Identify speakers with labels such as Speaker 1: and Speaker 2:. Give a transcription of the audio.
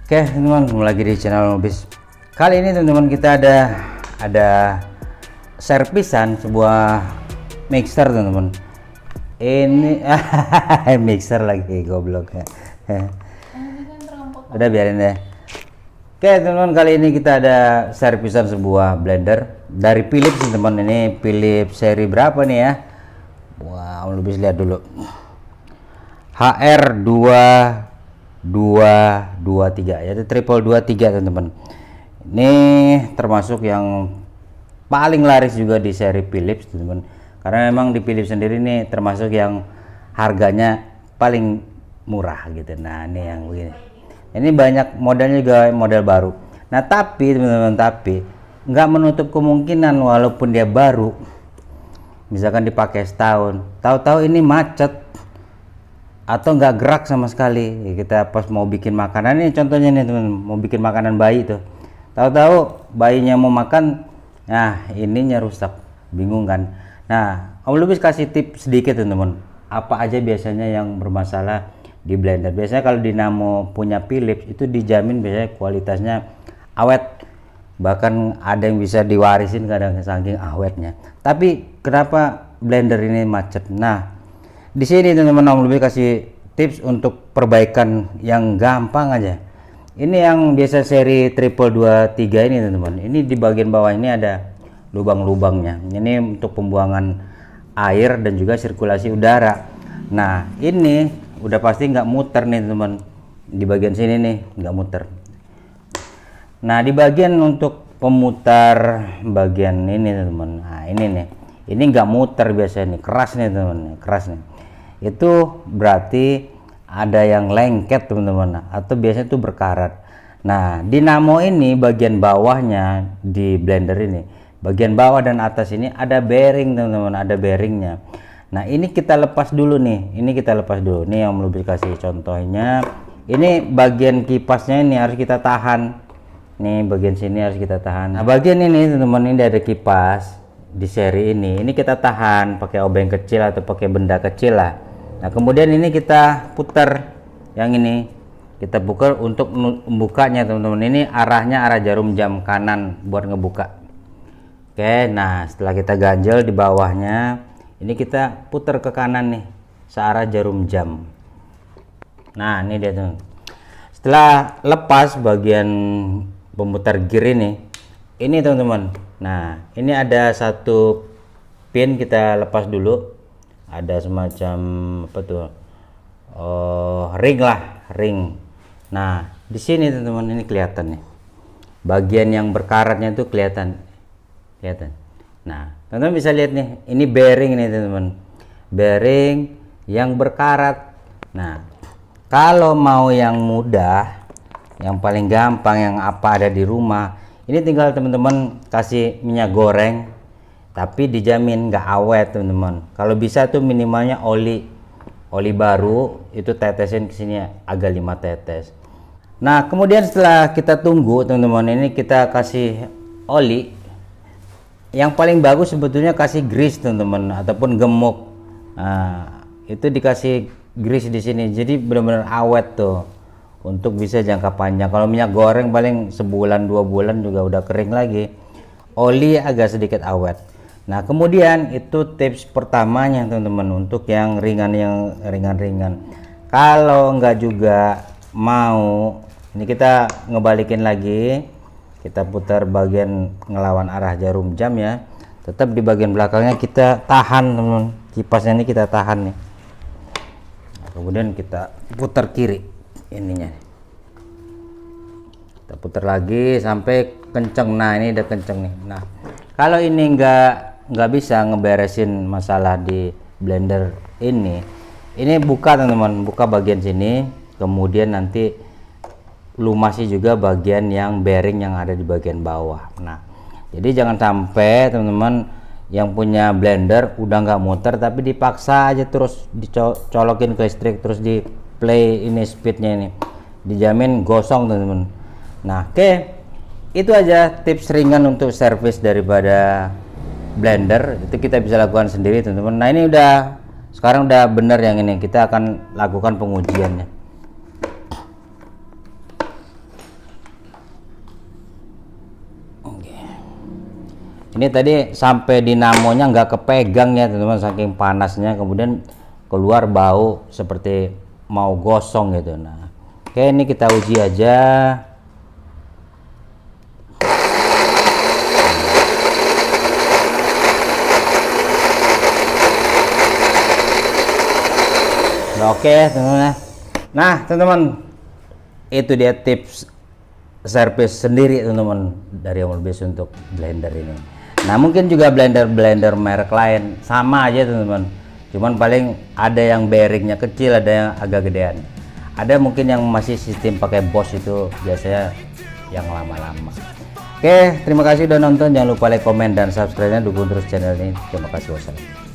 Speaker 1: Oke teman-teman, kembali lagi di channel Nobis. Kali ini teman-teman kita ada servisan sebuah mixer teman-teman. Ini mixer lagi goblok ya. Udah biarin deh. Oke teman-teman, kali ini kita ada servisan sebuah blender dari Philips teman-teman. Ini Philips seri berapa nih ya? Wow, lebih lihat dulu. HR2223 yaitu triple 23 teman-teman. Ini termasuk yang paling laris juga di seri Philips teman-teman. Karena memang di Philips sendiri ini termasuk yang harganya paling murah gitu. Nah, ini yang begini. Ini banyak modelnya juga model baru. Nah, tapi teman-teman, nggak menutup kemungkinan walaupun dia baru, misalkan dipakai setahun, tahu-tahu ini macet atau nggak gerak sama sekali. Kita pas mau bikin makanan, ini contohnya nih teman, mau bikin makanan bayi tuh, tahu-tahu bayinya mau makan, nah ininya rusak, bingung kan. Nah, Om Lubis kasih tips sedikit teman-teman, apa aja biasanya yang bermasalah di blender. Biasanya kalau dinamo punya Philips itu dijamin biasanya kualitasnya awet, bahkan ada yang bisa diwarisin kadang saking awetnya. Tapi kenapa blender ini macet? Nah, di sini teman-teman Om Lubis kasih tips untuk perbaikan yang gampang aja. Ini yang biasa seri triple 23 ini teman-teman. Ini di bagian bawah ini ada lubang-lubangnya. Ini untuk pembuangan air dan juga sirkulasi udara. Nah, ini udah pasti nggak muter nih teman-teman. Di bagian sini nih nggak muter. Nah, di bagian untuk pemutar bagian ini teman-teman. Nah, ini nih. Ini nggak muter biasanya nih, keras nih teman-teman, keras nih. Itu berarti ada yang lengket teman-teman, atau biasanya itu berkarat. Nah, dinamo ini bagian bawahnya di blender ini, bagian bawah dan atas ini ada bearing teman-teman, ada bearingnya. Nah, ini kita lepas dulu nih, ini kita lepas dulu nih yang lebih kasih contohnya. Ini bagian kipasnya ini harus kita tahan, nih bagian sini harus kita tahan. Nah, bagian ini teman-teman, ini ada kipas di seri ini kita tahan pakai obeng kecil atau pakai benda kecil lah. Nah, kemudian ini kita putar, yang ini kita putar untuk membukanya teman-teman. Ini arahnya arah jarum jam kanan buat ngebuka. Oke, nah setelah kita ganjel di bawahnya, ini kita putar ke kanan nih searah jarum jam. Nah, ini dia tuh. Setelah lepas bagian pemutar gear ini teman-teman. Nah, ini ada satu pin, kita lepas dulu. Ada semacam apa tuh, ring lah, ring. Nah, di sini teman-teman, ini kelihatan nih bagian yang berkaratnya itu kelihatan. Nah, teman-teman bisa lihat nih, ini bearing nih teman-teman, bearing yang berkarat. Nah, kalau mau yang mudah, yang paling gampang, yang apa ada di rumah, ini tinggal teman-teman kasih minyak goreng, tapi dijamin nggak awet teman-teman. Kalau bisa tuh minimalnya oli baru itu tetesin ke sini agak 5 tetes. Nah, kemudian setelah kita tunggu teman-teman, ini kita kasih oli. Yang paling bagus sebetulnya kasih grease teman-teman, ataupun gemuk. Nah, itu dikasih grease di sini, jadi benar-benar awet tuh untuk bisa jangka panjang. Kalau minyak goreng paling sebulan 2 bulan juga udah kering lagi. Oli agak sedikit awet. Nah, kemudian itu tips pertamanya teman-teman untuk yang ringan-ringan. Kalau enggak juga mau, ini kita ngebalikin lagi, kita putar bagian ngelawan arah jarum jam ya. Tetap di bagian belakangnya kita tahan teman-teman, kipasnya ini kita tahan nih. Nah, kemudian kita putar kiri ininya, kita putar lagi sampai kenceng. Nah, ini udah kenceng nih. Nah, kalau ini nggak bisa ngeberesin masalah di blender ini buka teman-teman, buka bagian sini, kemudian nanti lumasi juga bagian yang bearing yang ada di bagian bawah. Nah, jadi jangan sampai teman-teman yang punya blender udah nggak muter tapi dipaksa aja terus dicolokin ke listrik, terus di play ini speednya ini dijamin gosong teman-teman. Nah, oke, itu aja tips ringan untuk servis daripada blender. Itu kita bisa lakukan sendiri teman-teman. Nah, ini sekarang udah bener yang ini, kita akan lakukan pengujiannya. Ini tadi sampai dinamonya nggak kepegang ya teman-teman, saking panasnya, kemudian keluar bau seperti mau gosong gitu. Nah, oke, ini kita uji aja. Nah, oke teman-teman. Nah teman-teman, itu dia tips servis sendiri teman-teman dari Omolbis untuk blender ini. Nah mungkin juga blender merek lain sama aja teman-teman, cuman paling ada yang bearingnya kecil, ada yang agak gedean, ada mungkin yang masih sistem pakai Bosch, itu biasanya yang lama-lama. Oke, terima kasih udah nonton, jangan lupa like, komen, dan subscribe-nya, dukung terus channel ini. Terima kasih, wassalamu.